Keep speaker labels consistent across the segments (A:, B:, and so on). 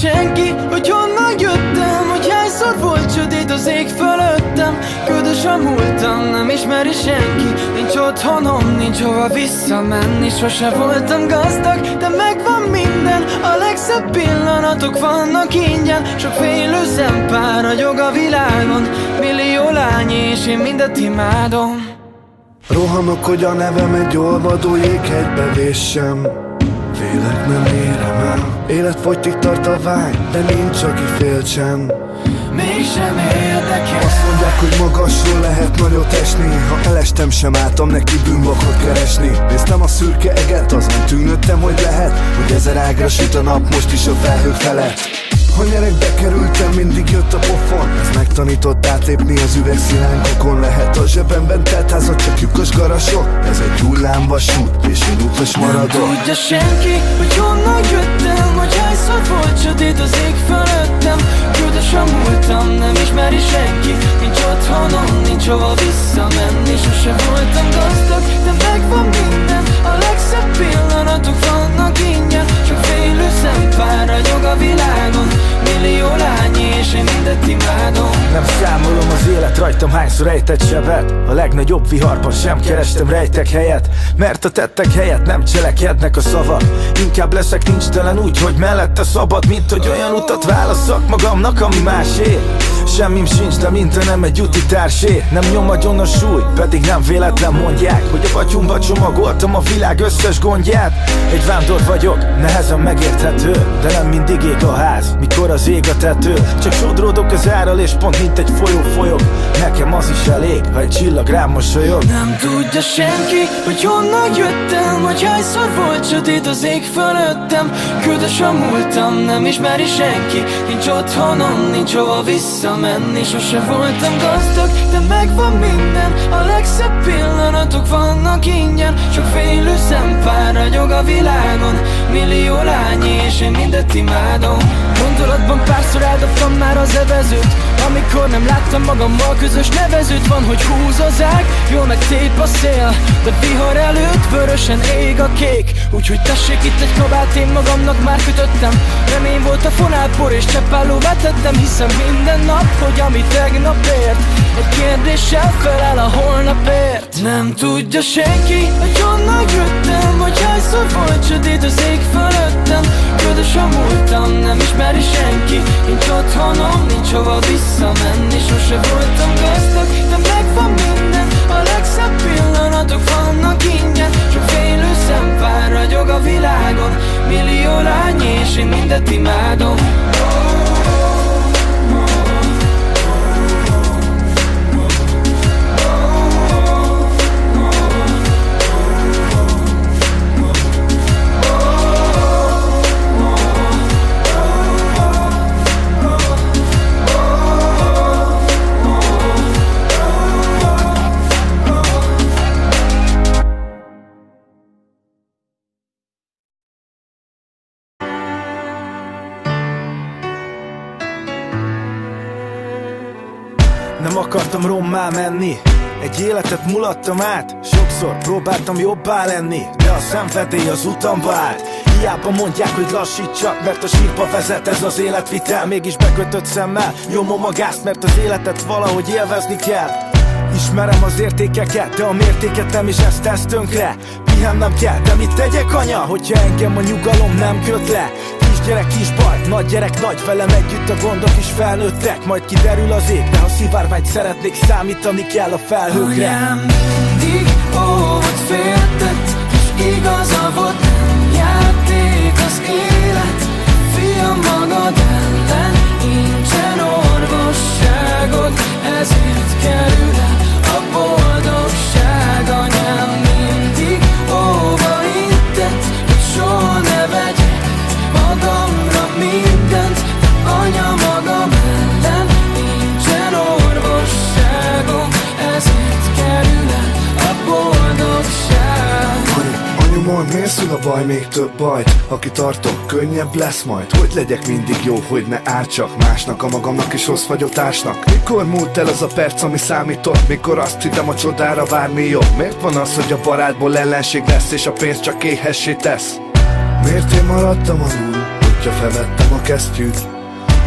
A: senki, hogy honnan jöttem, hogy hányszor volt sötét az ég fölöttem. Ködös a múltam, nem ismeri senki, nincs otthonom, nincs hova visszamenni. Sose voltam gazdag, de megvan minden, a legszebb pillanatok vannak ingyen. Sok félő szempár ragyog a világon, millió lány és én mindet imádom.
B: Rohanok, hogy a nevem egy olvadó jéghegybe véssem. Vélek, nem érem el. Életfogytig tart a vágy, de nincs, aki féltsen.
A: Mégsem érdekel.
B: Azt mondják, hogy magasról lehet nagyot esni. Ha elestem, sem álltam neki bűnbakot keresni. Néztem a szürke eget, azon tűnődtem, hogy lehet, hogy ezer ágra süt a nap most is a felhők felett. Ha nyerekbe kerültem, mindig jött a pofon. Ez megtanított átlépni az üvegszilánkokon. Lehet a zsebemben telt házat, csak lyukas garasok. Ez egy hullámvasút, és én utas maradok.
A: Nem tudja senki, hogy honnan jöttem, hogy hányszor volt sötét az ég fölöttem. Ködös a múltam, nem ismeri senki, nincs otthonom, nincs hova visszamenni. Sose voltam gazdag, de megvan minden, a legszebb pillanatok vannak ingyen. Csak félő szempár ragyog a világon, millió lány és én mindet imádom.
C: Nem számolom az élet rajtam hányszor ejtett sebet. A legnagyobb viharban sem kerestem rejtek helyet, mert a tettek helyett nem cselekednek a szavak. Inkább leszek nincstelen úgy, hogy mellette szabad, mint hogy olyan utat válasszak magamnak, ami másé. Semmim sincs, de minden nem egy úti társé. Nem nyom agyon a súly, pedig nem véletlen mondják, hogy a batyumba csomagoltam a világ összes gondját. Egy vándor vagyok, nehezen megérthető, de nem mindig ég a ház, mikor az ég a tető. Csak sodródok az árral, és pont mint egy folyó folyok. Nekem az is elég, ha egy csillag rám mosolyog.
A: Nem tudja senki, hogy honnan jöttem, hogy hányszor volt sötét az ég fölöttem. Ködös a múltam, nem ismeri senki, nincs otthonom, nincs hova visszamenni. Sose voltam gazdag, de megvan minden, a legszebb pillanatok vannak ingyen. Sok félő szempár ragyog a világon, millió lány és én mindet imádom. Gondolatban párszor eldobtam már az evezőt, amikor nem láttam magammal közös nevezőt. Van, hogy húz az ág, jól meg tép a szél, de vihar előtt vörösen ég a kék. Úgyhogy tessék itt egy kabát, én magamnak már kötöttem. Remény volt a fonálpor és cseppálló vetettem. Hiszem minden nap, hogy ami tegnap ért, egy kérdéssel felel a holnapért. Nem tudja senki, hogy honnan jöttem, hogy hányszor volt sötét az ég fölöttem. Ködös a múltam, nem ismeri senki, nincs otthonom, nincs hova visszamenni. Sose voltam gazdag, de megvan minden, a legszebb pillanatok vannak ingyen. Csak félő szempár ragyog a világon, millió lány és én mindet imádom.
C: Nem akartam rommá menni, egy életet mulattam át. Sokszor próbáltam jobbá lenni, de a szenvedély az utamba állt. Hiába mondják, hogy lassítsak, mert a sírba vezet ez az életvitel. Mégis bekötött szemmel nyomom a gázt, mert az életet valahogy élvezni kell. Ismerem az értékeket, de a mértéket nem is ezt tesz tönkre. Pihennem kell, de mit tegyek anya, hogyha engem a nyugalom nem köt le? Kisgyerek kis baj, nagy gyerek nagy, velem együtt a gondok is felnőttek. Majd kiderül az ég, de ha szivárványt szeretnék, számítani kell a felhőkre.
A: Anyám mindig óvott, féltett, és igaza volt, nem játék az élet. Fiam, magad ellen nincsen orvosságod, ezért kerül el a boldogság. Anyám mindig óva intett, hogy soha ne vegyek magamra mindent, de anya, magam ellen nincsen orvosságom, ezért kerül el a boldogság.
B: Anyu, mondd, miért szül a baj, még több bajt? Aki tartok, könnyebb lesz majd. Hogy legyek mindig jó, hogy ne ártsak másnak, a magamnak is rossz vagyok társnak. Mikor múlt el az a perc, ami számított? Mikor azt hittem, a csodára vár mi jobb? Miért van az, hogy a barátból ellenség lesz, és a pénz csak éhessé tesz? Miért én maradtam alul, hogy atya felvettem a kesztyűt.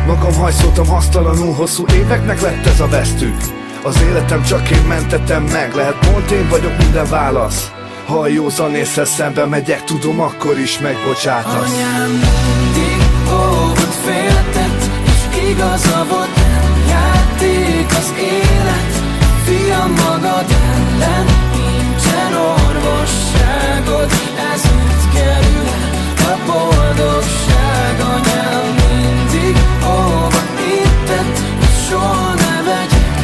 B: Magam hajszoltam hasztalanul, hosszú éveknek lett ez a vesztük. Az életem csak én mentettem meg, lehet pont én vagyok minden válasz. Ha a józan észre szembe megyek, tudom, akkor is megbocsátasz.
A: Anyám mindig óvott, féltett, és igaza volt, nem játék az élet. Fiam, magad ellen nincsen orvosságod, ezért kerül a boldogság. Anyám mindig óvott, intett, és soha ne vegyek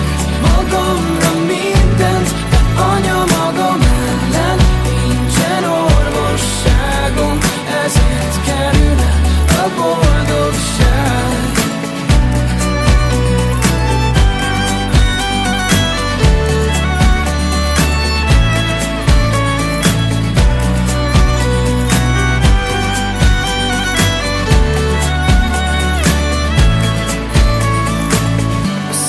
A: magamra mindent, de anya, magam ellen nincsen orvosságom, ezért kerül a boldogság.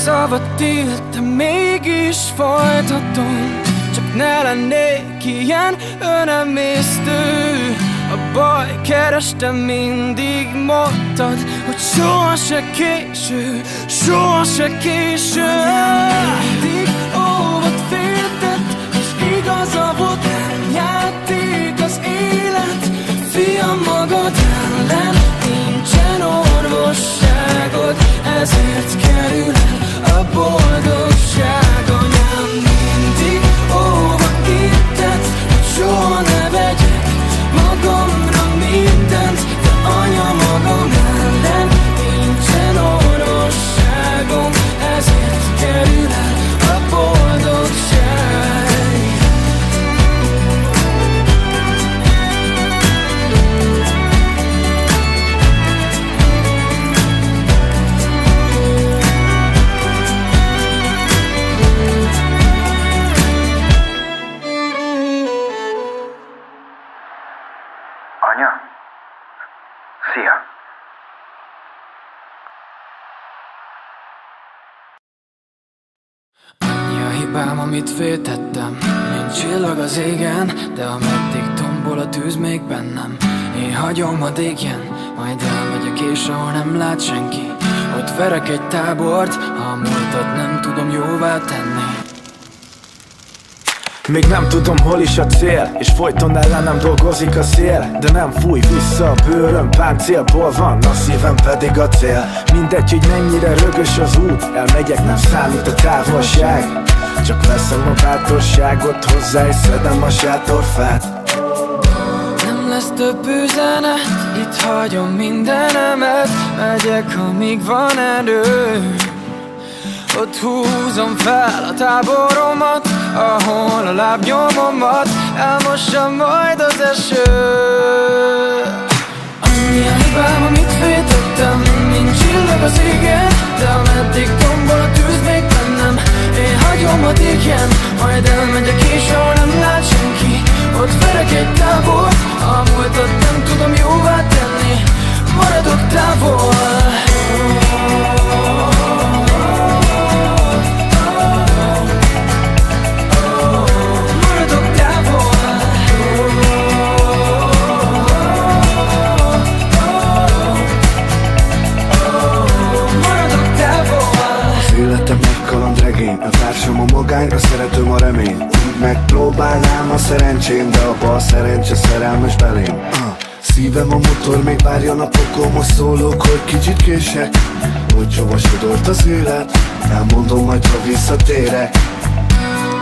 A: Szavat írtam, mégis folytatom, csak ne lennék ilyen önemésztő. A baj kerestem, mindig mondtad, hogy soha se késő, soha se késő. Mindig óvott, féltett, és igaza volt, nem játék az élet. Fiam, magad ellen nincsen orvosságod, ezért kerül el a boldogság. Anyám mindig óvott, intett, hogy soha ne vegyek magamra mindent, de anya, magam ellen nincsen orvosságom, ezért kerül el a boldogság.
D: Anya? Szia!
A: Annyi a hibám, amit féltettem, mint csillag az égen, de ameddig tombol a tűz még bennem, én hagyom, hadd égjen, majd elmegyek, és ahol nem lát senki, ott verek egy tábort, ha a múltat nem tudom jóvá tenni.
C: Még nem tudom, hol is a cél, és folyton ellenem dolgozik a szél, de nem fúj vissza a bőröm, páncélból van, a szívem pedig a cél. Mindegy, hogy mennyire rögös az út, elmegyek, nem számít a távolság, csak veszem a bátorságot hozzá, és szedem a sátorfát.
A: Nem lesz több üzenet, itt hagyom mindenemet, megyek, amíg van erő. Ott húzom fel a táboromat, ahol a lábnyomomat elmossa majd az eső. Annyi a hibám, amit féltettem, mint csillag az égen, de ameddig tombol a tűz még bennem, én hagyom, hadd égjen, majd elmegyek, és ahol nem lát senki, ott verek egy tábort, a múltat nem tudom jóvá tenni, maradok távol.
B: A társam a magányra, szeretőm a remény. Úgy megpróbálnám a szerencsém, de abba a szerencse szerelmes belém. Szívem a motor, még várja napokon, most szólok, hogy kicsit kések, hogy hova sodort az élet, elmondom majd, ha visszatérek.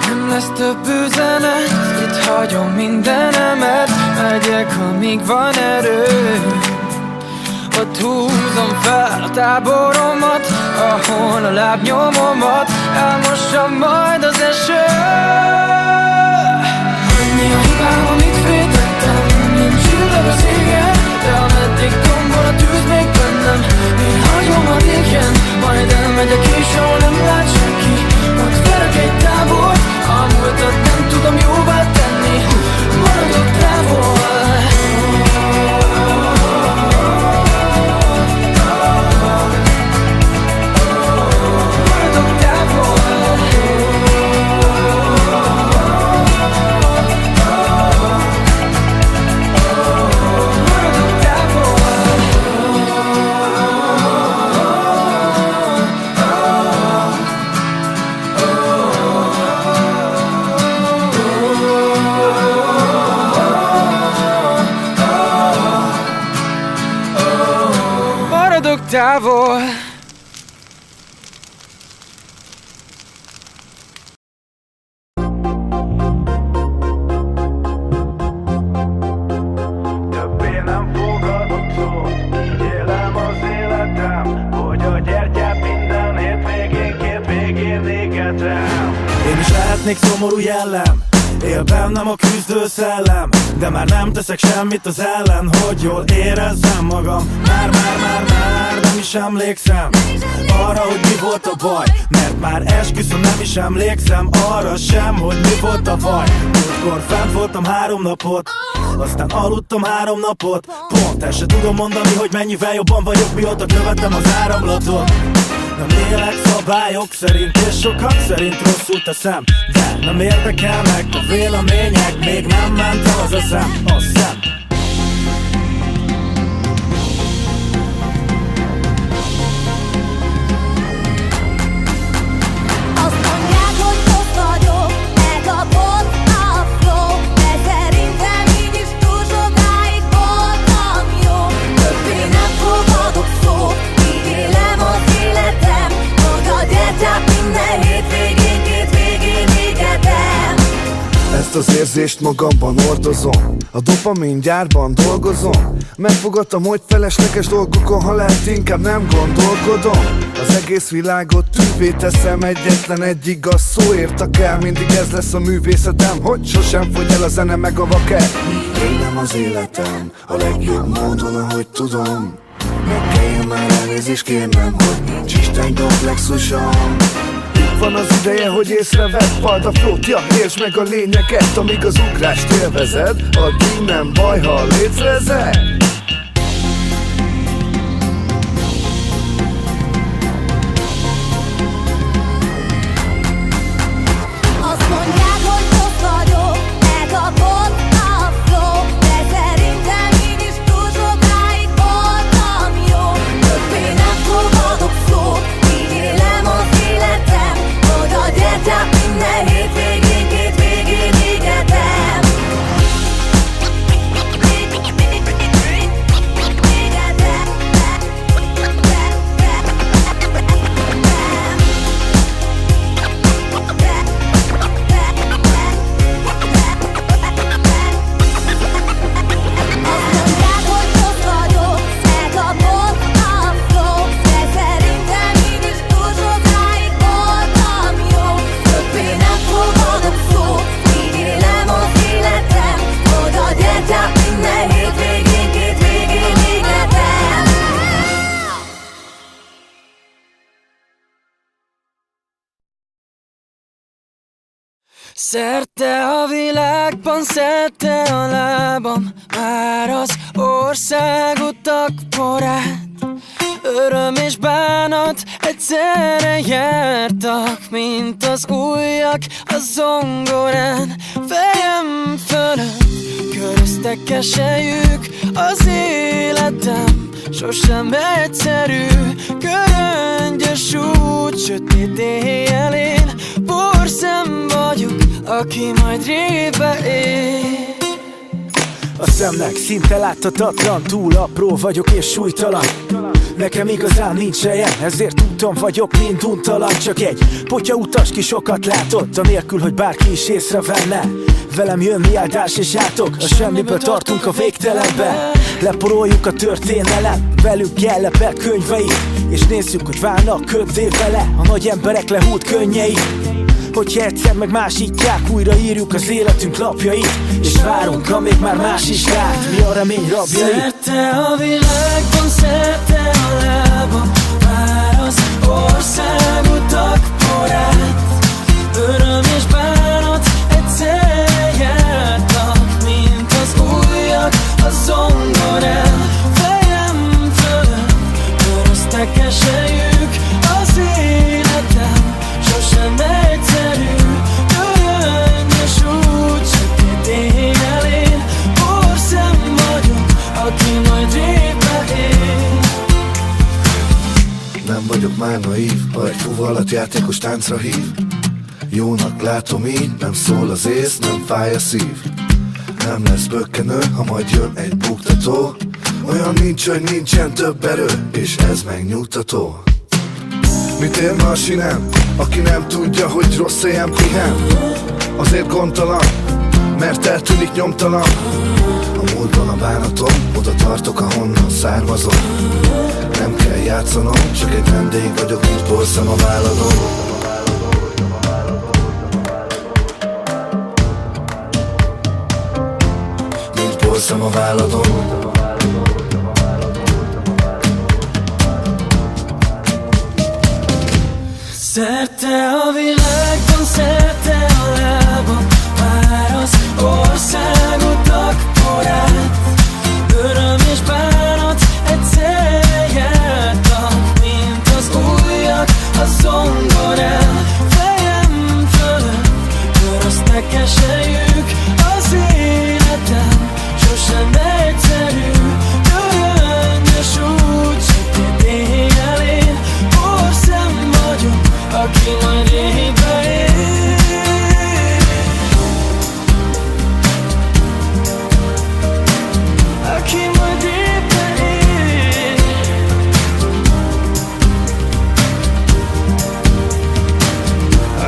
A: Nem lesz több üzenet, itt hagyom mindenemet, megyek, amíg van erő. Ott húzom fel a táboromat, ahol a lábnyomomat elmossa majd az eső. Annyi a hibám, amit féltettem, mint csillag az égen, de ameddig tombol a tűz még bennem, én hagyom, hadd égjen, majd elmegyek, és ahol nem lát senki, ott verek egy tábort, a múltat nem tudom jóvá tenni, maradok távol. magával.
C: Többé nem fogadok szót, így élem az életem, hogy a gyertyát minden hétvégén két végén égetem. Én is lehetnék szomorú jellem, él bennem a küzdő szellem, de már nem teszek semmit az ellen, hogy jól érezzem magam. Már nem is emlékszem arra, hogy mi volt a baj, mert már esküszöm, nem is emlékszem arra sem, hogy mi volt a baj. Múltkor fent voltam 3 napot, aztán aludtam 3 napot. Pont el se tudom mondani, hogy mennyivel jobban vagyok, mióta követem az áramlatot. Nem élek szabályok szerint, és sokak szerint rosszul teszem, de nem érdekelnek a vélemények, még nem ment el az eszem, a szem.
E: Azt mondják, hogy ott vagyok, megkapott a flow, de szerintem így is túl sokáig voltam jó. Többé nem fogadok szót, így élem az életem, hogy a gyertyát minden hétvégén két végén égetem.
B: Ezt az érzést magamban hordozom, a dopamin gyárban dolgozom. Megfogadtam, hogy felesleges dolgokon, ha lehet, inkább nem gondolkodom. Az egész világot tűvé teszem, egyetlen egy igaz szóért a kell. Mindig ez lesz a művészetem, hogy sosem fogy el a zene meg a vaker. Élem az életem a legjobb módon, ahogy tudom. Meg kelljen már elnézést kérnem, hogy nincs Isten komplexusom. Itt van az ideje, hogy észrevedd, vald a flót, ja, értsd meg a lényeget, amíg az ugrást élvezed, addig nem baj, ha létrezed.
E: Azt mondják, hogy ott vagyok, megkapott a flow, de szerintem így is túl sokáig voltam jó. Többé nem fogadok szót, így élem az életem, hogy a gyertyát minden hétvégén két végén égetem.
A: Szerte a világban, szerte a lábam, már az országutak porát. Öröm és bánat egyszerre jártak, mint az ujjak a zongorán. Fejem fölött köröztek keselyük, az életem sosem egyszerű. Köröngyös út, sötét éjjelén, porszem vagyok, aki majd révbe él.
C: A szemnek szinte láthatatlan, túl apró vagyok és súlytalan. Nekem igazán nincs helyen, ezért úton vagyok, mint untalan. Csak egy potyautas ki sokat látott, anélkül, hogy bárki is észrevenne. Velem jön mi áldás és átok, a semmiből tartunk a végtelenbe. Leporoljuk a történelem, velük jellepek könyvei, és nézzük, hogy válnak köddé vele a nagy emberek lehúlt könnyei. Hogyha egyszer meg másítják, újraírjuk az életünk lapjait, és várunk, amíg már más is lát, mi a remény rabjai.
A: Szerte a világban, szerte a lábam, már az országutak porát. Öröm és bánat egyszerre jártak, mint az ujjak a zongorán. Fejem fölött köröztek keselyük, az életem sosem egyszerű. Körönnyös út, sötét éjjelén, porszem vagyok, aki majd révbe él.
B: Nem vagyok már naív, ha egy fuvalat játékos táncra hív. Jónak látom így, nem szól az ész, nem fáj a szív. Nem lesz bökkenő, ha majd jön egy buktató. Olyan nincs, hogy nincsen több erő, és ez megnyugtató. Mit érne a sinem, aki nem tudja, hogy rossz helyen pihen? Azért gondtalan, mert eltűnik nyomtalan. A múltban a bánatom, oda tartok, ahonnan származom. Nem kell játszanom, csak egy vendég vagyok, mint porszem a váladon. Mint porszem a váladon.
A: Szerte a világban, szerte a lábam, már az országot akkorát. Öröm és bánat egyszerre jártak, mint az ujjak a zongorán. Fejem fölött köröztek esélyük az életem, sosem egyszerű, göröngyös út, sötét éjjelén. Porszem vagyok, aki majd régbe él. Aki majd régbe él.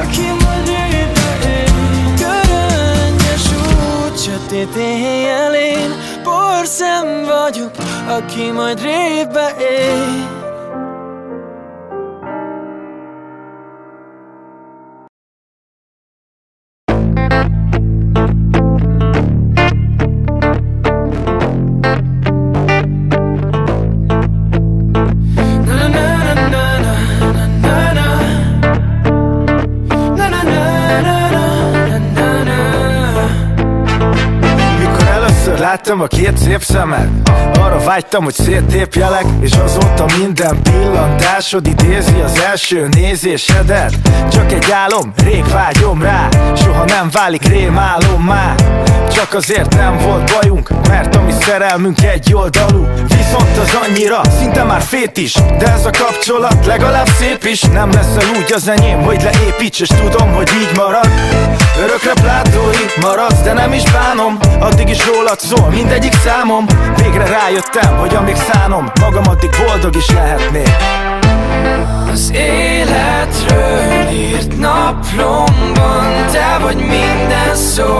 A: Aki majd régbe él. Göröngyös út, sötét éjjelén. Porszem vagyok, aki majd régbe él.
C: Láttam a két szép szemed, arra vágytam, hogy széttépjelek, és azóta minden pillantásod idézi az első nézésedet. Csak egy álom, rég vágyom rá, soha nem válik rémálommá. Csak azért nem volt bajunk, mert a mi szerelmünk egyoldalú. Viszont az annyira, szinte már fétis, de ez a kapcsolat legalább szép is. Nem leszel úgy az enyém, hogy leépíts, és tudom, hogy így marad. Örökre plátói maradsz, de nem is bánom, addig is rólad szól mindegyik számom. Végre rájöttem, hogy amíg szánom magam, addig boldog is lehetnék.
A: Az életről írt naplomban te vagy minden szó.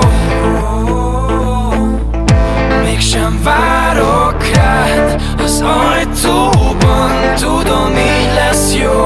A: Mégsem várok rád az ajtóban, tudom, így lesz jó.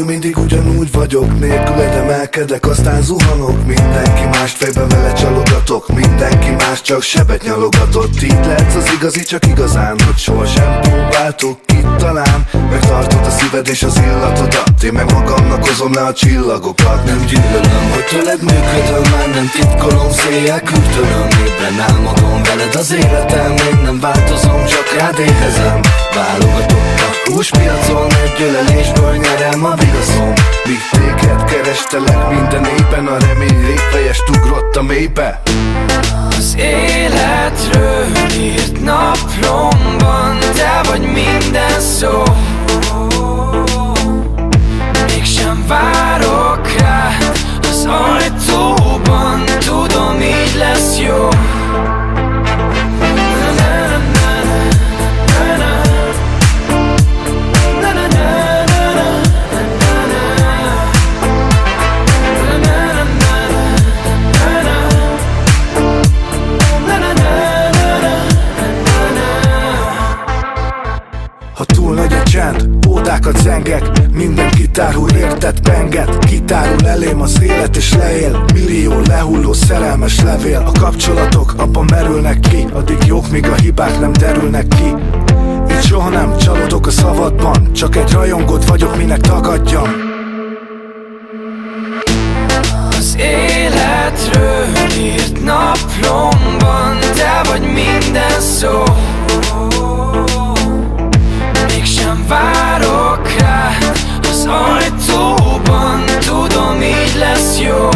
B: Mindig ugyanúgy vagyok, nélküled emelkedek, aztán zuhanok. Mindenki mást fejbe vele csalogatok, mindenki más csak sebet nyalogatott. Így lehetsz az igazi, csak igazán, hogy sohasem próbáltuk itt talán. Megtartod a szíved és az illatodat, én meg magamnak hozom le a csillagokat. Nem gyűlölöm, hogy tőled működöm, már nem titkolom, széjjel küldölöm. Ébren álmodom veled az életem, még nem változom, csak rád éhezem. Válogatott a húspiacon, egy ölelésből nyerem a vigaszom. Míg téged kerestelek minden éjben, a remény régfejest ugrott a mélybe.
A: Az életről írt naplomban te vagy minden szó. Mégsem várok rád az ajtóban, tudom, így lesz jó.
C: Ha túl nagy a csend, ódákat zengek, minden gitárhúr érted penget. Kitárul elém az élet és leél, millió lehulló szerelmes levél. A kapcsolatok abban merülnek ki, addig jók, míg a hibák nem derülnek ki. Így soha nem csalódok a szavadban, csak egy rajongód vagyok, minek tagadjam.
A: Az életről írt naplomban te vagy minden szó. Mégsem várok rád az ajtóban, tudom, így lesz jó.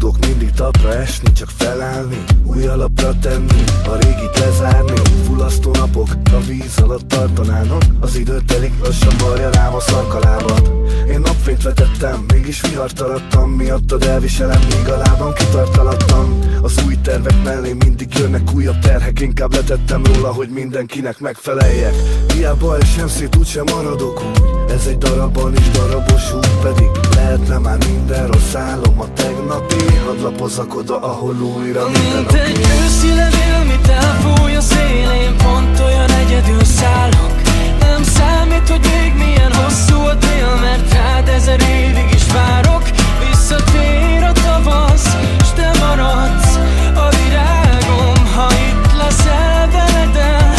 B: tudok mindig talpra esni, csak felállni, új alapra tenni, a régit lezárni. Fullasztó napok a víz alatt tartanának, az idő telik lassan, varja rám a szarkalábat. Én napfényt vetettem, mégis vihart arattam, miattad elviselem, míg a lábam kitartalattam. Az új tervek mellé mindig jönnek újabb terhek, inkább letettem róla, hogy mindenkinek megfeleljek. Hiába esem szét, úgysem maradok úgy, ez egy darabban is darabos út, pedig lehetne már minden rossz álom a tegnapi. Hadd lapozzak oda, ahol újra minden
A: mint egy őszi levél, mit elfúj a szélén, pont olyan egyedül szállok. Nem számít, hogy még milyen hosszú a tél, mert rád 1000 évig is várok. Visszatér a tavasz, s te maradsz a virágom, ha itt leszel veledem,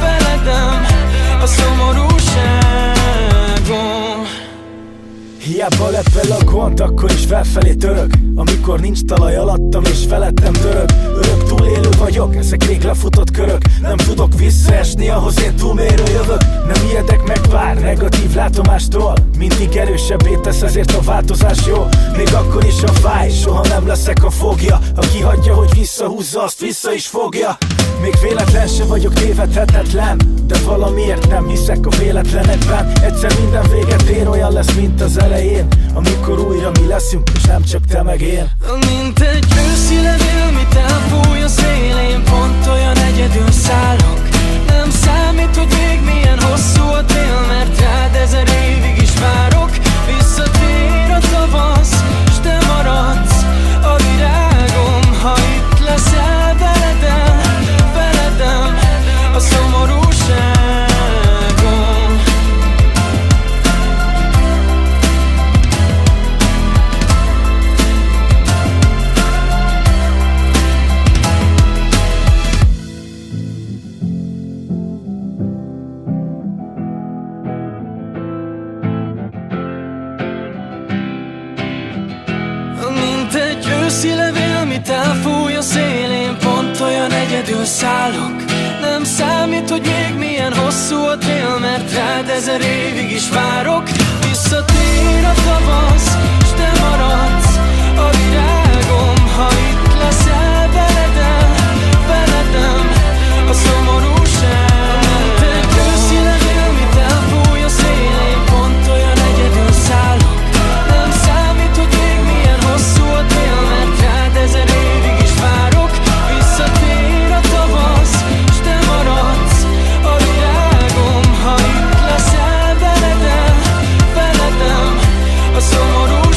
A: veledem a szomorúságom.
C: Hiába lepel a gond, akkor is felfelé török, amikor nincs talaj alattam és felettem török. Örök túlélő vagyok, ezek rég lefutott körök, nem tudok visszaesni, ahhoz én túlmérő jövök. Nem ijedek meg pár negatív látomástól, mindig erősebbé tesz, ezért a változás jó. Még akkor is a fáj, soha nem leszek a fogja, aki hagyja, hogy visszahúzza, azt vissza is fogja. Még véletlen se vagyok, tévedhetetlen, de valamiért nem hiszek a véletlenekben. Egyszer minden véget ér, olyan lesz, mint az elején, amikor újra mi leszünk, és nem csak te meg én.
A: Mint egy őszi levél, mit elfúj a szélén, pont olyan egyedül szállok. Nem számít, hogy még milyen hosszú a tél, mert rád 1000 évig is várok. Visszatér a tavasz, s te maradsz a virágom, ha itt leszel veledem, veledem a szomorúságom. Őszi levél, mit elfúj a szélén, pont olyan egyedül szállok. Nem számít, hogy még milyen hosszú a tél, mert rád 1000 évig is várok. Visszatér a tavasz, s te maradsz a virágom, ha itt leszel veledem, veledem a szomorúságom. Egy őszi levél, mit elfúj a szélén, pont olyan egyedül szállok. Nem számít, hogy még milyen hosszú a tél, mert rád 1000 évig is várok. Visszatér a tavasz, s te maradsz a virágom, ha itt leszel veledem, veledem a szomorúságom.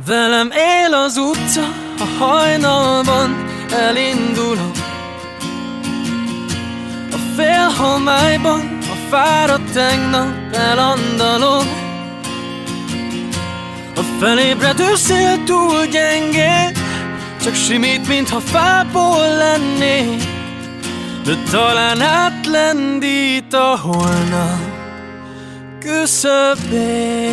A: Velem él az utca, a hajnalban elindulok. A félhomályban, a fáradt tegnap elandalok. A felébredő szél túl gyengé, csak simít, mintha fából lennék. De talán átlendít a holnap küszöbén.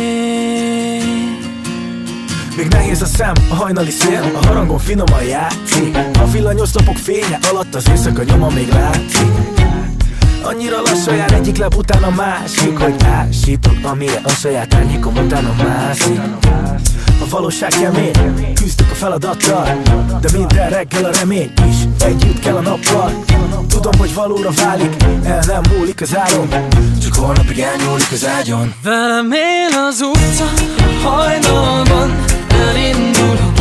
C: Még nehéz a szem, a hajnali szél, a harangon finoman játszik. A villanyoszlopok fénye alatt az éjszaka nyoma még látszik. Annyira lassan jár egyik lap után a másik, hogy ásítok, amire a saját árnyékom utána mászik. A valóság kemény, küzdök a feladattal, de minden reggel a remény is együtt kell a nappal. Tudom, hogy valóra válik, el nem múlik az álom, csak holnapig elnyúlik az ágyon.
A: Velem él az utca, hajnalban elindulok.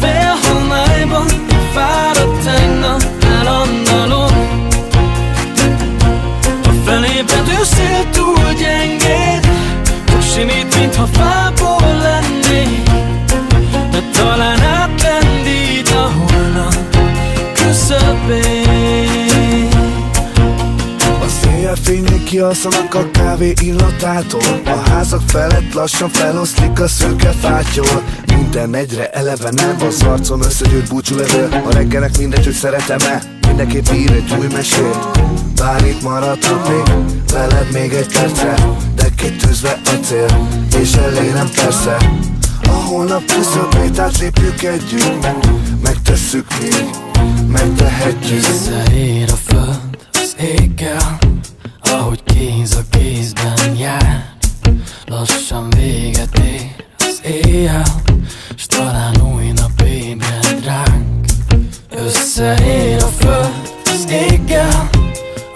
A: Félhomályban, fáradt tegnap elandalok. A felébredő szél túl gyengéd, simít, mintha fából lennék. De talán átlendít a holnap küszöbén.
B: A széjjelfények kialszanak a kávé illatától. A házak felett lassan feloszlik a szürke fátyol. Minden egyre elevenebb, az arcon összegyűrt búcsúlevél. A reggelnek mindegy, hogy szeretem-e, mindenképp ír egy új mesét. Bár itt maradhat még veled még egy percre, de kitűzve a cél, és elérem persze. A holnap küszöbét átlépjük együtt, megtesszük még megtehetjük.
A: Összeér a föld az éggel, ahogy kéz a kézben jár. Lassan véget ér az éjjel, s talán új nap ébred ránk. Összeér a föld az éggel,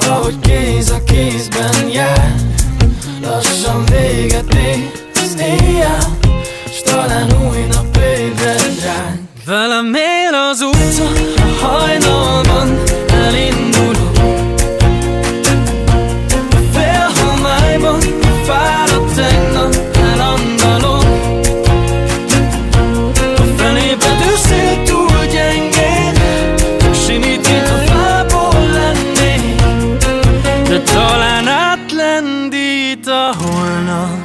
A: ahogy kéz a kézben jár. Lassan véget ér az éjjel, s talán új nap ébred ránk. Velem él az utca, a hajnalban elindulok. A félhomályban fáradt tegnap elandalok. A felépedő szél túl gyengén, simítít a fából lennék, de talán átlendít a holnap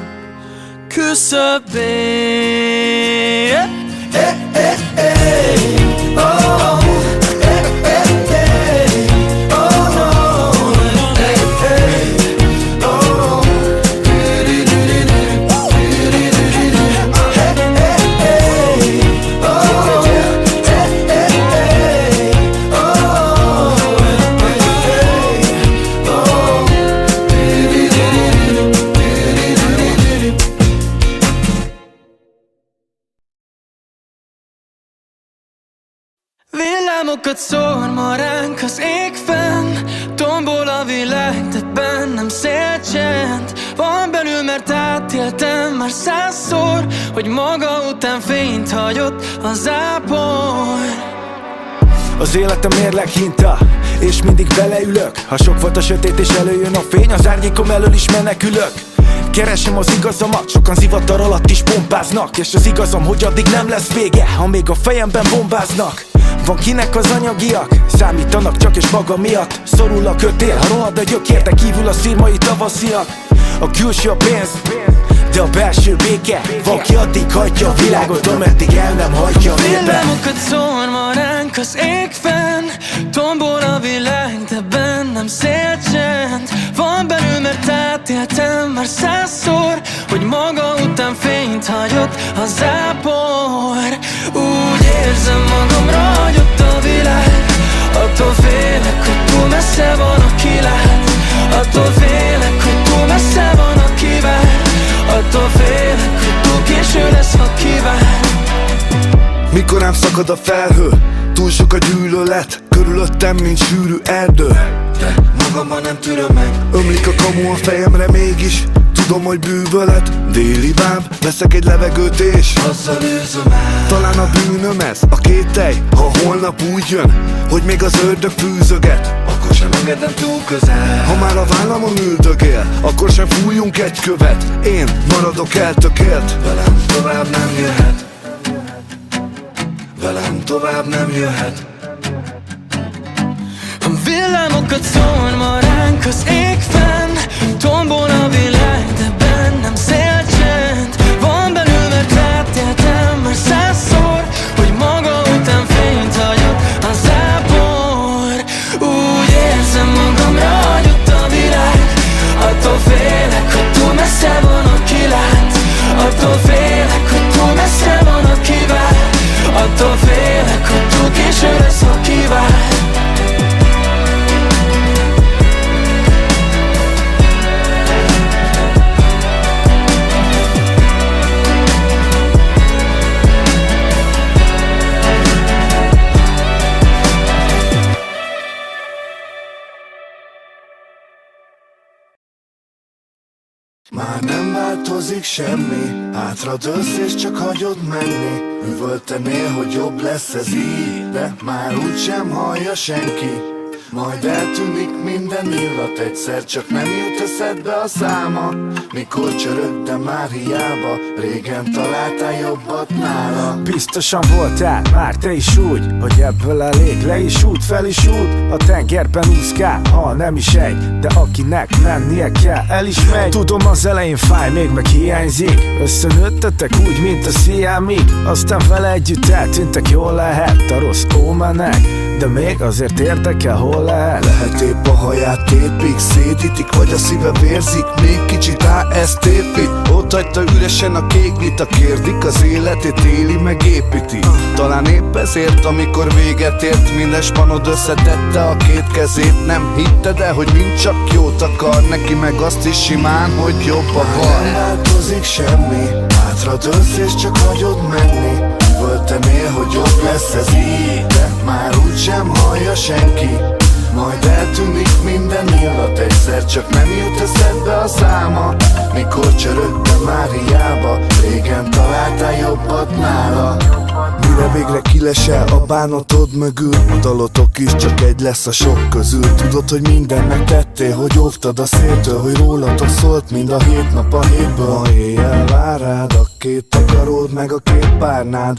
A: küszöbén. Villámokat szór ma ránk az ég fenn, tombol a világ, de bennem szélcsend van belül, mert átéltem már 100-szor, hogy maga után fényt hagyott a zápor.
C: Az életem mérleg hinta, és mindig beleülök. Ha sok volt a sötét és előjön a fény, az árnyékom elől is menekülök. Keresem az igazamat, sokan zivatar alatt is pompáznak, és az igazam, hogy addig nem lesz vége, ha még a fejemben bombáznak. Van kinek az anyagiak, számítanak csak és maga miatt. Szorul a kötél, ha rohad a gyökér, de kívül a szirmai tavasziak. A külső a pénz, de a belső béke. Van ki addig hagyja a világot, ameddig el nem hagyja a népet.
A: Villámokat szór ma ránk az ég fenn, tombol a világ, de bennem szélcsend van belül, mert átéltem már 100-szor, hogy maga után fényt hagyott a zápor. Úgy érzem magamra hagyott a világ, attól félek, hogy túl messze van, aki lát. Attól félek, hogy túl messze van, aki vár. Attól félek, hogy túl késő lesz, ha kivár.
B: Mikor rám szakad a felhő, túl sok a gyűlölet, körülöttem, mint sűrű erdő, de magamban nem tűröm meg. Ömlik a kamu a fejemre mégis, tudom, hogy bűvölet. Déli báb, veszek egy levegőt és azzal őzöm el. Talán a bűnöm ez, a kételj, ha holnap úgy jön, hogy még az ördög fűzöget, akkor sem engedem túl közel. Ha már a vállamon üldögél, akkor sem fújjunk egy követ. Én maradok eltökélt, velem tovább nem jöhet. Velem tovább nem jöhet.
A: A villámokat szór ma ránk az ég fenn, tombol a világ, de bennem szélcsend van belül, mert átéltem már 100-szor, hogy maga után fényt hagyott a zápor. Úgy érzem magamra hagyott a világ, attól félek, hogy túl messze van, aki lát. Attól félek, hogy túl messze van, aki vár. Attól félek, hogy túl késő lesz, ha kivár.
B: Már nem változik semmi, hátradőlsz és csak hagyod menni. Üvöltenél, hogy jobb lesz ez így, de már úgysem hallja senki. Majd eltűnik minden illat egyszer, csak nem jut eszedbe a száma. Mikor csörög, de már hiába, régen találtál jobbat nála.
C: Biztosan voltál már te is úgy, hogy ebből elég, le is út, fel is út. A tengerben úszkál, ha nem is egy, de akinek mennie kell, el is megy. Tudom, az elején fáj, még meg hiányzik. Összenőttetek úgy, mint a sziámik, aztán vele együtt eltűntek, jól lehet a rossz ómenek. de még azért érdekel, hol lehet.
B: Lehet épp a haját tépik, szétítik, vagy a szíve vérzik, még kicsit ezt épít. Ott hagyta üresen a kék vita, kérdik az életét, éli meg építi. Talán épp ezért, amikor véget ért, minden spanod összetette a két kezét. Nem hitted el, hogy mind csak jót akar, neki meg azt is simán, hogy jobb a bal. Nem változik semmi, hátradőlsz és csak hagyod menni. Üvöltenél, hogy jobb lesz ez így, de már úgysem hallja senki. Majd eltűnik minden illat, egyszer csak nem jut eszedbe a száma. Mikor csörögtem már hiába, régen találtál jobbat nála. Mire végre kilesel a bánatod mögül, a dalotok is csak egy lesz a sok közül. Tudod, hogy mindent megtettél, hogy óvtad a széltől, hogy rólatok szólt mind a 7 nap a hétből. Ma éjjel vár rád a 2 takaród meg a 2 párnád.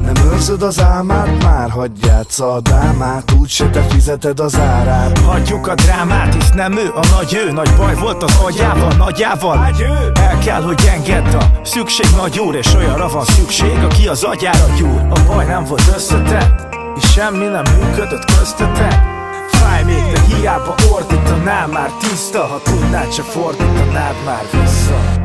B: Nem őrzöd az álmát, már hagyj játsza a dámát, úgyse te fizeted az árát.
C: Hagyjuk a drámát, hisz nem ő a nagy ő. Nagy baj volt az agyával, nagyjával. El kell, hogy engedd a szükség nagy úr, és olyanra van szükség, aki az agyára gyúr. A baj nem volt összetett, és semmi nem működött köztetek. Fáj még, de hiába ordítanál, már tiszta, ha tudnád, se fordítanád már vissza.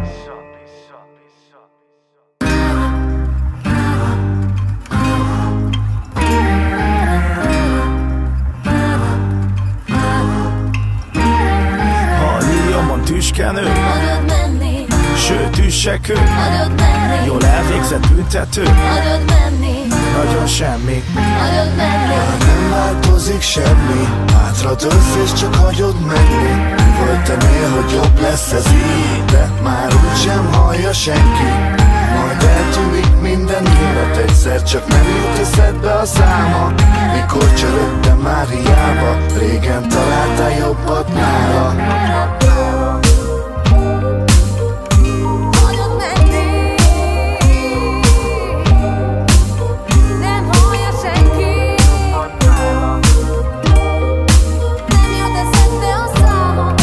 C: Tüskenő,
E: Hagyod menni,
C: sőt üssekő,
E: hagyod menni,
C: jól elvégzett büntető,
E: hagyod menni,
C: nagyon semmi.
E: hagyod menni.
B: Nem változik semmi, hátradőlsz és csak hagyod menni. Üvöltenél, hogy jobb lesz ez így, de már úgysem hallja senki. Majd eltűnik minden illat, egyszer csak nem jut eszedbe a száma. Mikor csörögtem már hiába, régen találtál jobbat nála.
E: Hagyod menni, nem hallja senki. Nem jut eszedbe a száma.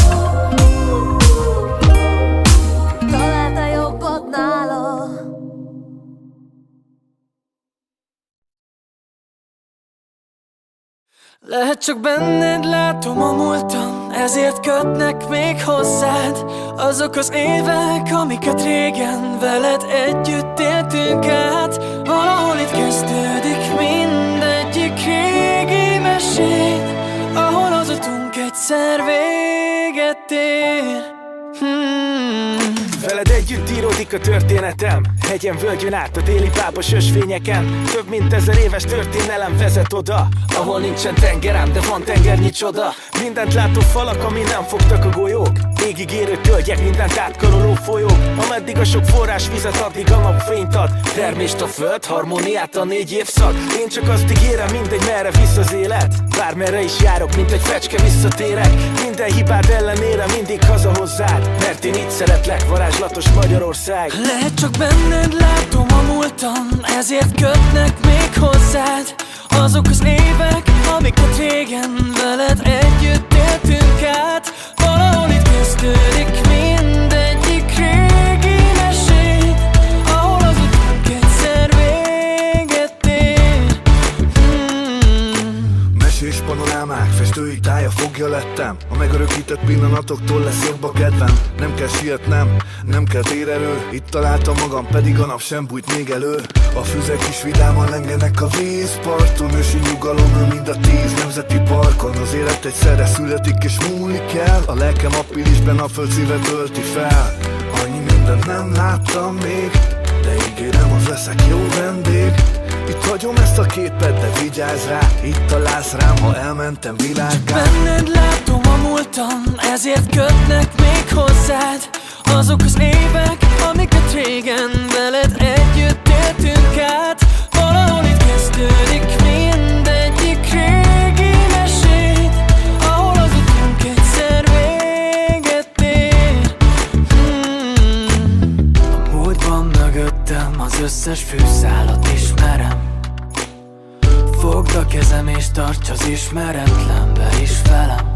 E: Találtál jobbat nála.
A: Lehet csak benned látom a múltam, ezért kötnek még hozzád azok az évek, amiket régen veled együtt éltünk át. Valahol itt kezdődik mindegyik régi mesét, ahol az utunk egyszer véget ér.
C: Veled együtt íródik a történetem, hegyen, völgyön át a déli pábos ösvényeken. Több mint 1000 éves történelem vezet oda, ahol nincsen tengerám, de van tengernyi csoda. Mindent látó falak, ami nem fogtak a golyók, égig érő tölgyek, mindent átkaroló folyók. Ameddig a sok forrás vizet, addig a napfényt ad. Termést a föld, harmóniát a 4 évszak. Én csak azt ígérem, mindegy merre visz az élet. Bármerre is járok, mint egy fecske visszatérek. Minden hibád ellenére mindig haza hozzád, mert én így szeretlek, varázslatos Magyarország.
A: Lehet csak benned látom a múltam, ezért kötnek még hozzád azok az évek, amiket régen veled együtt éltünk át. Valahol itt kezdődik mindegyik régi mesét, ahol az utunk egyszer véget ér.
B: Mesés panorámák, festői tája fogja lettem. A megörökített pillanatoktól lesz jobb a kedvem. Nem kell sietnem, nem kell térerő. Itt találtam magam, pedig a nap sem bújt még elő. A füzek is vidáman lengenek a vízparton. Ősi nyugalom, ő mind a 10 nemzeti parkon. Az élet egyszerre születik és múlik el. A lelkem aprílisben a föld szíve tölti fel. Annyi mindent nem láttam még, de ígérem, az leszek jó vendég. Itt hagyom ezt a képet, de vigyázz rá, itt találsz rám, ha elmentem világgá.
A: Benned látom a múltam, ezért kötnek még hozzád azok az évek, amiket régen veled együtt éltünk át. Valahol itt kezdődik mindegyik régi mesét, ahol az utunk egyszer véget ér. A múltban mögöttem az összes fűszálat ismerem. Fogd a kezem és tarts az ismeretlenbe is velem.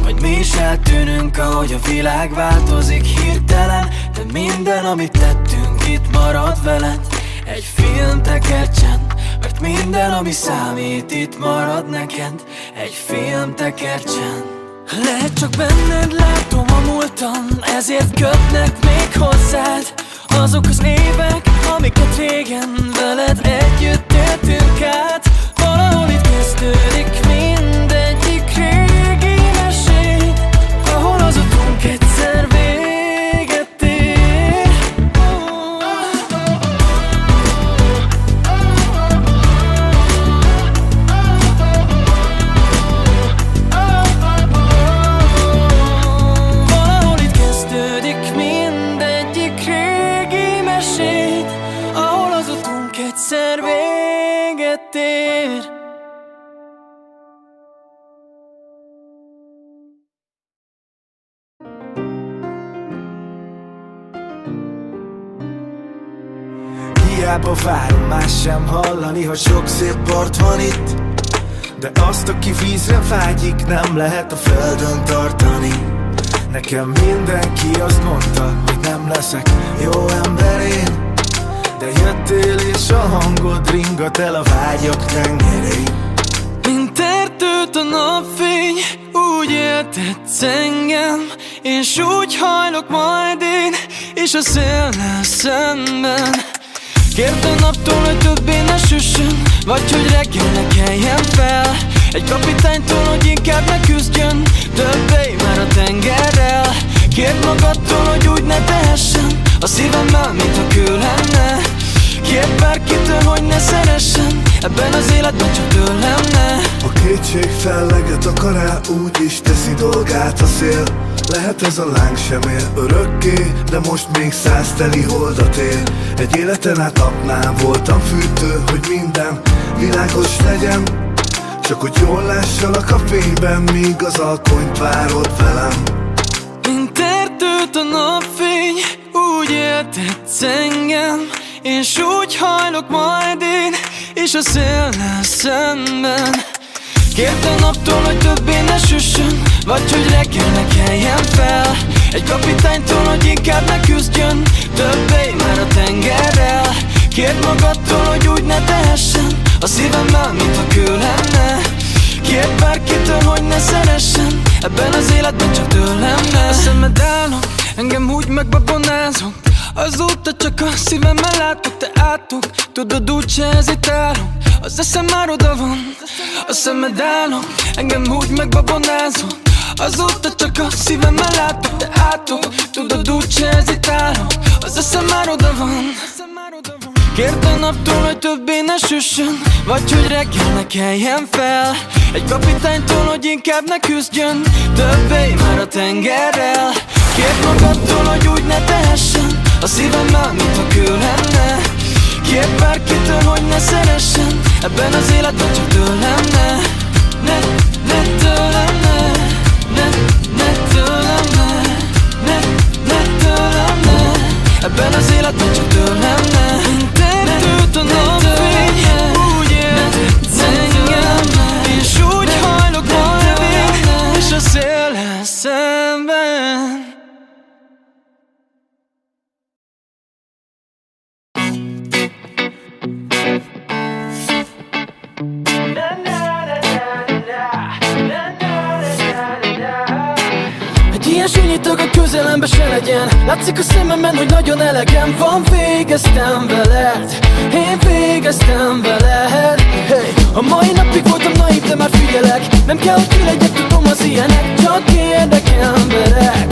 A: Vagy mi is eltűnünk, ahogy a világ változik hirtelen, de minden, amit tettünk, itt marad veled. Egy film tekercsen, mert minden, ami számít, itt marad neked egy filmtekercsen. Lehet csak benned látom a múltam, ezért kötnek még hozzád azok az évek, amiket régen veled együtt éltünk át. Valahol itt kezdődik mindegyik régi mesét, ahol az utunk egyszer véget ér. Valahol itt kezdődik mindegyik régi mesét, ahol az utunk egyszer véget ér.
C: Hiába várom, más sem hallani, ha sok szép part van itt. De azt, aki vízre vágyik, nem lehet a földön tartani. Nekem mindenki azt mondta, hogy nem leszek jó ember én, de jöttél és a hangod ringat el a vágyak tengerén.
A: Mint erdőt a napfény, úgy éltetsz engem, és úgy hajlok majd én, és a széllel szemben. Kérd a naptól, hogy többé ne süssön, vagy hogy reggel ne keljen fel. Egy kapitánytól, hogy inkább ne küzdjön, többé már a tengerrel. Kérd magadtól, hogy úgy ne tehessen a szívemmel, mint ha kő lenne. Kérd bárkitől, hogy ne szeressen, ebben az életben csak tőlem ne.
B: A kétség felleget akar el, úgy is teszi dolgát a szél. Lehet ez a láng sem él örökké, de most még 100 teli holdat él. Egy életen át napnál voltam fűtő, hogy minden világos legyen, csak hogy jól lássalak a fényben, míg az alkonyt várod velem.
A: Mint erdőt a napfény, úgy éltetsz engem, és úgy hajlok majd én, és a széllel szemben. Kérd a naptól, hogy többé ne süssön, vagy hogy reggel ne keljen fel. Egy kapitánytól, hogy inkább ne küzdjön, többé már a tengerrel. Kérd magadtól, hogy úgy ne tehessen a szívemmel, mint ha kő lenne. Kérd bárkitől, hogy ne szeressen, ebben az életben csak tőlem ne. A szemed állok, engem úgy megbabonázok, azóta csak a szívemmel látok, te átok, tudod úgyse hezitálok. Az eszem már oda van, a szemed állok, engem úgy megbabonázol. Azóta csak a szívemmel látok, te átok, tudod úgyse hezitálok. Az eszem már oda van. Kérd a naptól, hogy többé ne süssön, vagy hogy reggel ne keljen fel. Egy kapitánytól, hogy inkább ne küzdjön, többé már a tengerrel. Kérd magadtól, hogy úgy ne tehessen a szívemmel, mint ha kő lenne. Kérd bárkitől, hogy ne szeressen, ebben az életben csak tőlem ne. Ne tőlem ne. Ne tőlem ne. Ne tőlem ne. Ebben az életben csak tőlem ne. Mint erdőt a napfény, úgy éltetsz engem, és úgy hajlok majd én, és a széllel szemben. Ilyen sűnyítök a közelembe se legyen. Látszik a szememben, hogy nagyon elegem van. Végeztem veled, én végeztem veled. Hey, a mai napig voltam naív, de már figyelek. Nem kell, hogy ki legyek, tudom az ilyenek. Csak érdek emberek,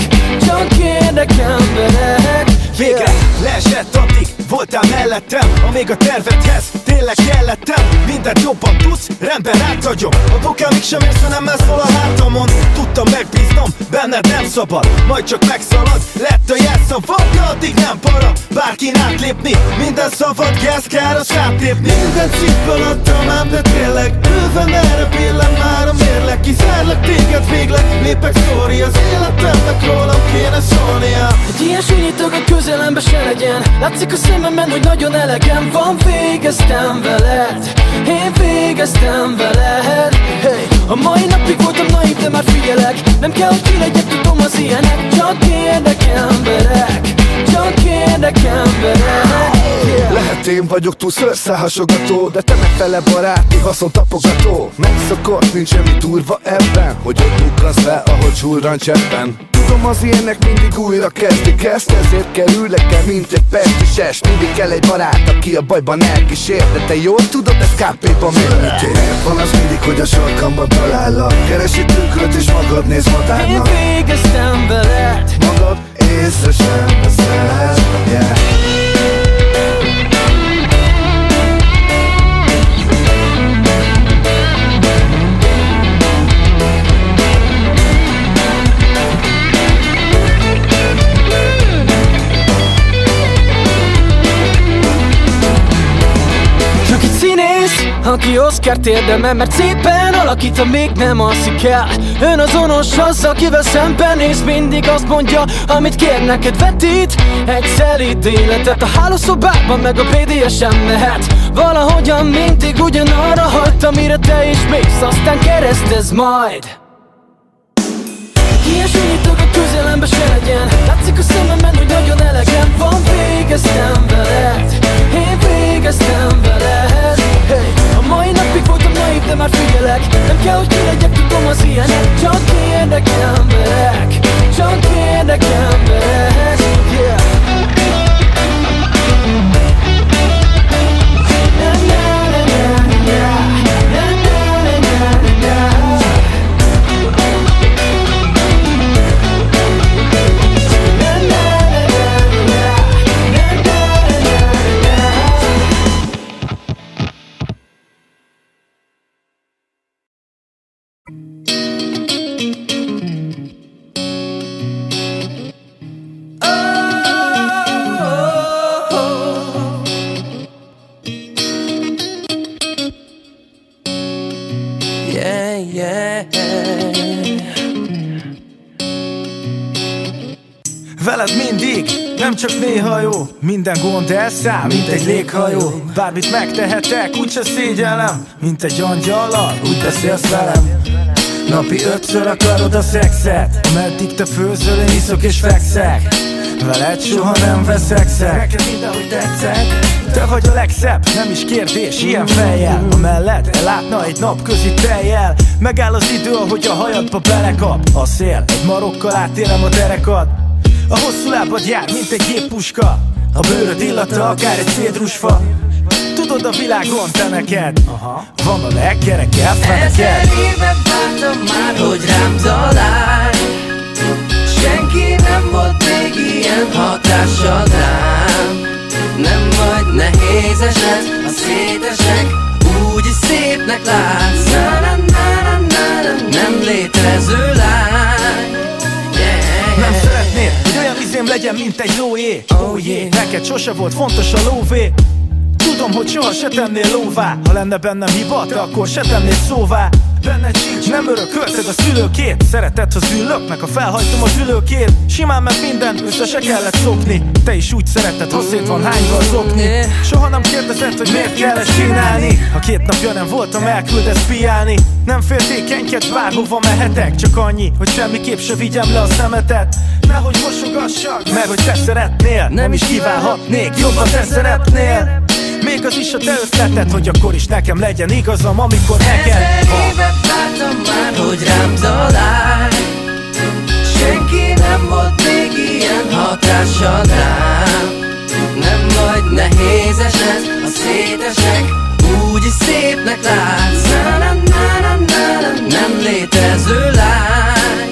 A: csak érdek emberek.
C: Végre leesett addig, voltál mellettem, amíg a tervedhez tényleg kellettem. Mindent jobban tudsz, rendben átadjom. A bokámig sem érsz, nem ez szól a hátamon. Tudtam megbíznom, benned nem szabad, majd csak megszalad, lett a jelszavad, de addig nem para bárkin átlépni. Minden szabad gáz, kár az rátépni. Mindent szívből adtam ám, de tényleg bőven erre billen már a mérleg. Kizárlak téged végleg, lépek sztori az életemnek, rólam kéne szólnia.
A: Egy ilyen sűnyítök a közelembe se legyen. Látszik a szememben, hogy nagyon elegem van. Végeztem veled, én végeztem veled. Hey, a mai napig voltam naív, de már figyelek. Nem kell, hogy ki legyek, tudom az ilyenek. Csak érdek emberek, csak érdek emberek.
B: lehet én vagyok túl szőrszálhasogató, de te megfele baráti haszontapogató. Megszokott, nincs semmi durva ebben, hogy ott bukkansz le, ahogy zsulran cseppen. Tudom, az ilyenek mindig újra kezdik ezt, ezért kerülek el, mint egy pestis. Mindig kell egy barát, aki a bajban elkísér, de te jól tudod, ez KP-ban miért van az mindig, hogy a sarkamban talállak. Keresi tükröt és magad néz madárnak.
A: Én végeztem veled,
B: magad észre sem veszel, yeah.
A: aki Oscart érdemel, mert szépen alakít, még nem alszik el. Ön azonos az, akivel szemben néz, mindig azt mondja, amit kér, neked vetít egy szelíd életet. A hálószobában meg a BDSM mehet. Valahogyan mindig ugyanarra hagyd, amire te is mész, aztán keresztezd majd. Ilyesmitok a közelembe se legyen. Látszik a szememben, hogy nagyon elegem van. Végeztem veled, én végeztem veled. Hey, a mai napig voltam naív, de már figyelek. Nem kell, hogy ki legyek, tudom az ilyenek. Csak kérnek emberek, csak kérnek emberek, yeah.
C: Veled mindig, nem csak néha jó. Minden gond elszáll, mint egy léghajó. Bármit megtehetek, úgyse szégyellem. Mint egy angyallal, úgy beszélsz velem. Napi 5-ször akarod a szexet. Ameddig te főzöl, én iszok és fekszek. Veled soha nem veszekszek. Neked mindenhogy tetszek. Te vagy a legszebb, nem is kérdés, ilyen fejjel. A melled ellátna egy napközi tejjel. Megáll az idő, ahogy a hajadba belekap a szél, egy marokkal átélem a derekad. A hosszú lábad jár, mint egy géppuska. A bőröd illata, akár egy cédrusfa. Tudod, a világon te neked van a legkerekebb feneked.
F: 1000 éve vártam már, hogy rám találj. Senki nem volt még ilyen hatással rám. Nem vagy nehéz eset, a szétesek úgy is szépnek látsz. Nem létező lány.
C: Nem szeretnéd, hogy olyan izém legyen, mint egy lóé. Oh yeah. Neked sose volt fontos a lóvé. Tudom, hogy soha se tennél lóvá. Ha lenne bennem hiba, de akkor se tennél szóvá. Benned sincs, nem örökölted a szülőkét. Szereted, ha züllök, a felhajtom az ülőkét. Simán meg minden, össze se kellett szokni. Te is úgy szereted, ha szét van hányva zokni. Soha nem kérdezed, hogy miért kell ezt csinálni. Ha 2 napja nem voltam, elküldesz piálni. Nem féltékenykedj, bárhova mehetek. Csak annyi, hogy semmiképp se vigyem le a szemetet. Nehogy mosogassak, mert hogy te szeretnél. Nem is kívánhatnék, jobban te szeretnél. Még az is a te ötleted, hogy akkor is nekem legyen igazam, amikor neked
F: 1000 évet vártam már, hogy rám találj. Senki nem volt még ilyen hatással rám. Nem vagy nehéz eset, a szétesek úgy is szépnek látsz. Nem létező lány.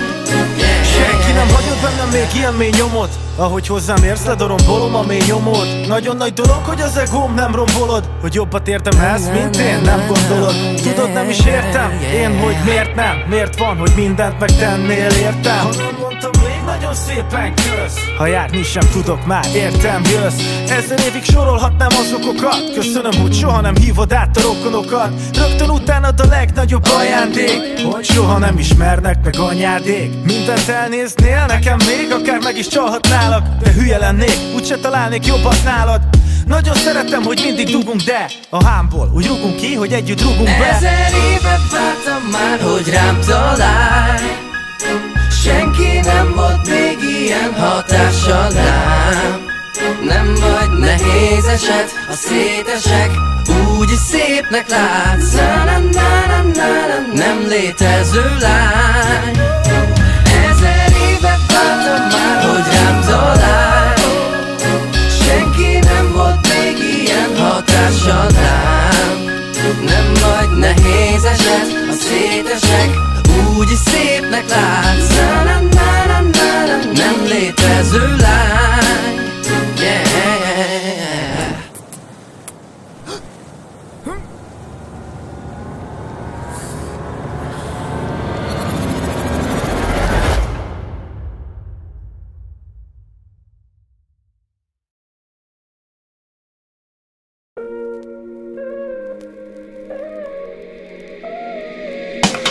C: Senki nem hagyott bennem még ilyen mély nyomot. Ahogy hozzám érsz, ledorombolom a mély nyomód. Nagyon nagy dolog, hogy az egóm nem rombolod. Hogy jobbat értemhez, mint én, nem gondolod. Tudod, nem is értem, én hogy miért nem. Miért van, hogy mindent megtennél, értem. Ha nem mondtam még, nagyon szépen kösz. Ha járni sem tudok, már értem, jössz. 1000 évig sorolhatnám az okokat. Köszönöm, hogy soha nem hívod át a rokonokat. Rögtön utánad a legnagyobb ajándék, hogy soha nem ismernek meg anyádék. Mindent elnéznél nekem még, akár meg is csalhatnál. De hülye lennék, úgyse találnék jobbat nálad. Nagyon szeretem, hogy mindig dugunk, de a hámból úgy rugunk ki, hogy együtt rugunk be.
F: 1000 évet vártam már, hogy rám találj. Senki nem volt még ilyen hatással rám. Nem vagy nehéz eset, ha szétesek, úgy is szépnek látsz. Nem létező lány. 1000 évet vártam már, hogy rám találj. Senki nem volt még ilyen hatással rám. Nem vagy nehéz eset, ha szétesek, úgy is szépnek látsz. Nem létező lány.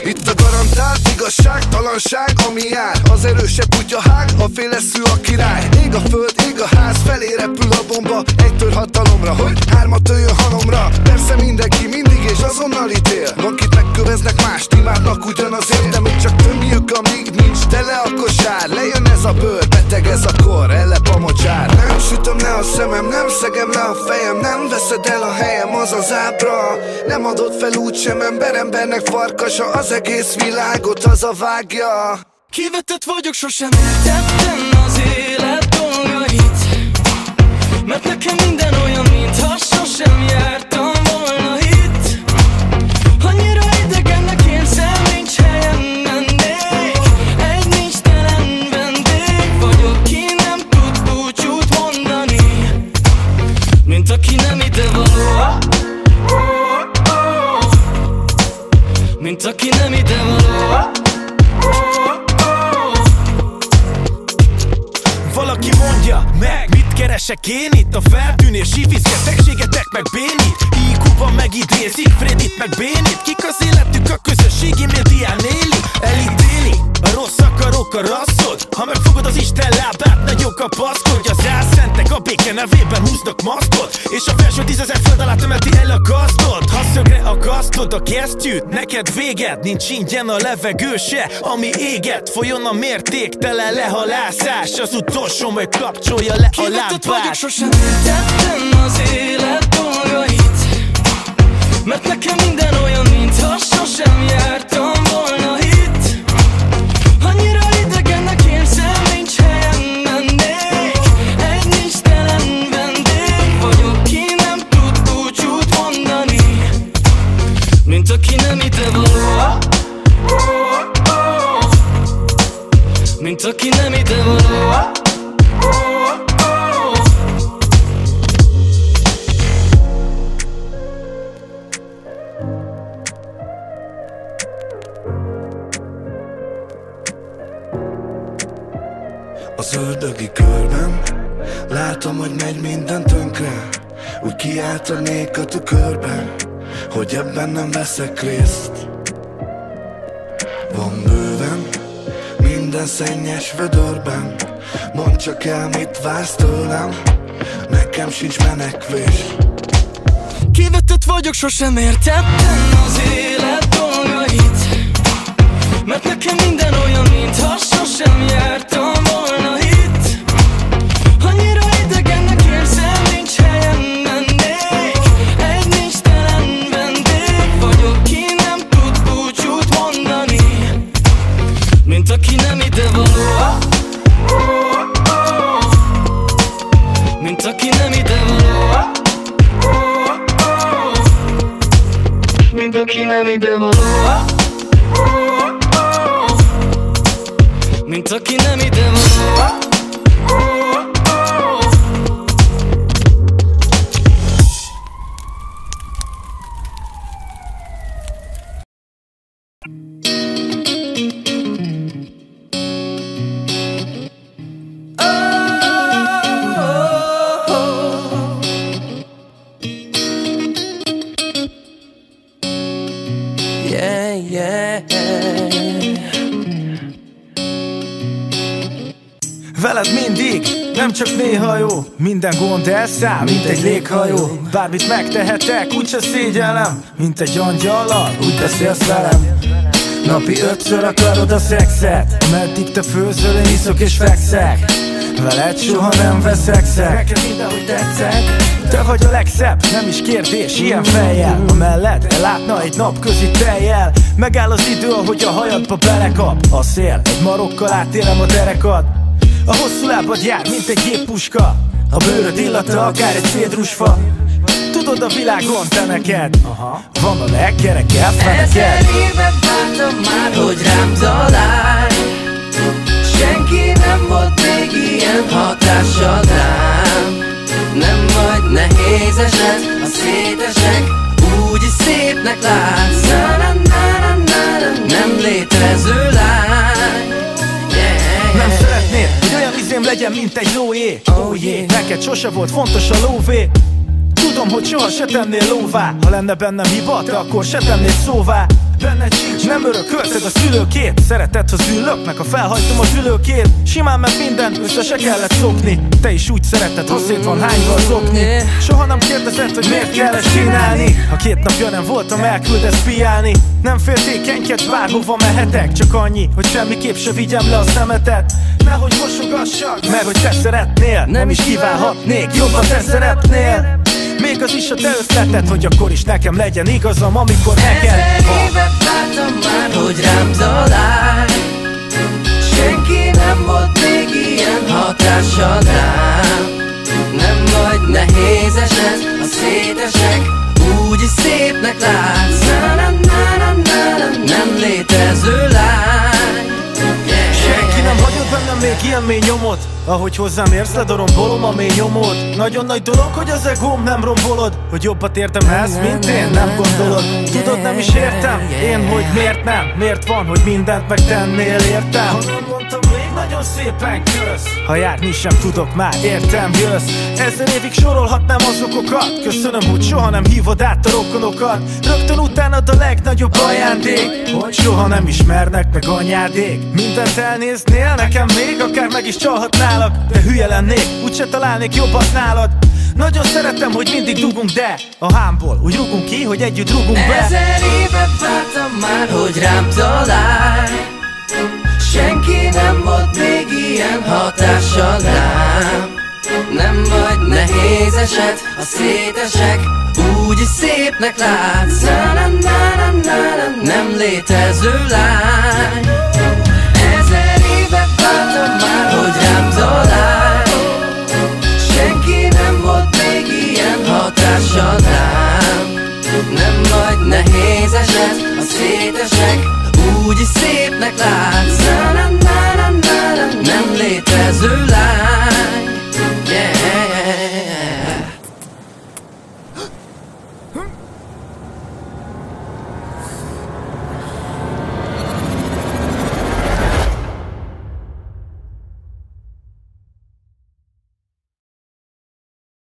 B: Itt a garantált igazságtalanság, ami jár. Az erősebb tudja hág, a féleszű a király. Ég a föld, ég a ház, felé repül a bomba. Egytől hatalomra, hogy hármat öljön halomra. Persze mindenki mindig és azonnal ítél. Van kit megköveznek, mást imádnak ugyanazért. De még csak tömjük, amíg nincs tele a kosár. Lejön ez a bőr, beteg ez a kor, ellep a mocsár. Nem sütöm le a szemem, nem szegem le a fejem. Nem veszed el a helyem, az az ábra. Nem adod fel úgysem, embernek farkasa. Az egész világot az a vágja.
A: Kivetett vagyok, sosem értettem az élet dolgait. Mert nekem minden olyan, mintha sosem jártam volna itt. Annyira idegennek érzem, nincs helyem, mennék. Egy nincstelen vendég vagyok, ki nem tud búcsút mondani. Mint aki nem idevaló. Mint aki nem idevaló.
C: Valaki mondja meg, mit keresek én itt? A feltűnés, sífiszketegségetek meg bénít. IQ-ban megidézik Fredit meg Bénit. Kik az életük a közösségi médián éli? Elítéli a rossz akarok a rasszod. Ha megfogod az Isten lábát, nagyok a paszkodj. Az álszentek a béke nevében húznak maszkot. És a felső 10 000 föld alá temeti el a gazdot. Ha szögre akasztod a kesztyűt, neked véged, nincs ingyen a levegő se, ami éget. Folyjon a mértéktelen lehalászás, az utolsó, hogy kapcsolja le a lámpát.
A: Vagyok, sosem értettem az élet dolgait. Mert nekem minden olyan, mintha sosem jártam volna itt. Annyira idegennek érzem, nincs helyem, mennék. Egy nincstelen vendég vagyok, ki nem tud búcsút mondani. Mint aki nem idevaló. Mint aki nem idevaló.
B: Az ördögi körben látom, hogy megy minden tönkre. Úgy kiáltanék a tükörben, hogy ebben nem veszek részt. Van bőven minden szennyes vödörben. Mondd csak el, mit vársz tőlem, nekem sincs menekvés.
A: Kivetett vagyok, sosem értettem az élet dolgait. Mert nekem minden olyan, mintha sosem jártam volna itt. Annyira idegennek érzem, nincs helyem, mennék. Egy nincstelen vendég vagyok, ki nem tud búcsút mondani. Mint aki nem idevaló. Mint aki nem idevaló. Mint aki nem idevaló. Mint aki nem idevaló.
C: Veled mindig, nem csak néha jó. Minden gond elszáll, mint egy léghajó. Bármit megtehetek, úgyse szégyellem. Mint egy angyallal, úgy beszélsz velem. Napi 5-ször akarod a szexet. Ameddig te főzöl, én iszok és fekszek. veled soha nem veszekszek, neked mindenhogy tetszek. Te vagy a legszebb, nem is kérdés, ilyen fejjel. A melled ellátna egy napközi tejjel. Megáll az idő, ahogy a hajadba belekap a szél, egy marokkal átélem a derekad. A hosszú lábad jár, mint egy géppuska, a bőröd illata akár egy cédrusfa. Tudod, a világon te neked van a legkerekebb feneked.
F: 1000 évet vártam már, hogy rám találj. Senki nem volt még ilyen hatással rám. Nem vagy nehéz eset, a szétesek úgyis szépnek látsz. Nem létező lány.
C: Nem szeretnéd, hogy olyan izém legyen, mint egy lójé. Oh yeah. Neked sose volt fontos a lóvé. Tudom, hogy soha se tennél lóvá. Ha lenne bennem hiba, te akkor se tennél szóvá. Benned sincs, nem örökölted a szülőkét. Szereted, ha züllök, a felhajtom az ülőkét. Simán meg minden, össze se kellett szokni. Te is úgy szereted, ha szét van hányval zokni. Soha nem kérdezed, hogy miért kell ezt csinálni. Ha 2 napja nem voltam, elküldesz piálni. Nem féltékenykedj, bárhova mehetek. Csak annyi, hogy semmiképp se vigyem le a szemetet. Nehogy mosogassak, mert hogy te szeretnél. Nem is kívánhatnék, jobban te szeretnél. Még az is a te ötleted, hogy akkor is nekem legyen igazam, amikor neked
F: 1000 évet vártam már, hogy rám találj. Senki nem volt még ilyen hatással rám. Nem vagy nehéz eset, a szétesek úgyis szépnek látsz. Nem létező lány.
C: Senki nem hagyott bennem még ilyen mély nyomot. Ahogy hozzám érsz, ledorombolom a mély nyomot. Nagyon nagy dolog, hogy az egóm nem rombolod. Hogy jobbat értemhez, mint én, nem gondolod. Tudod, nem is értem, én hogy miért nem. Miért van, hogy mindent megtennél, értem. Ha nem mondtam még, nagyon szépen kösz. Ha járni sem tudok, már értem, jössz. 1000 évig sorolhatnám az okokat. Köszönöm, hogy soha nem hívod át a rokonokat. Rögtön utánad a legnagyobb ajándék, hogy soha nem ismernek meg anyádék. Mindent elnéznél nekem még, akár meg is csalhatnál. De hülye lennék, úgyse találnék jobbat nálad. Nagyon szeretem, hogy mindig dugunk, de a hámból úgy rugunk ki, hogy együtt rugunk be.
F: 1000 évet vártam már, hogy rám találj. Senki nem volt még ilyen hatással rám. Nem vagy nehéz eset, a szétesek úgyis szépnek látsz. Nem létező lány. 1000 évet vártam már, hogy rám találj. Senki nem volt még ilyen hatással rám. Nem vagy nehéz eset, a szétesek úgyis szépnek látsz. Nem létező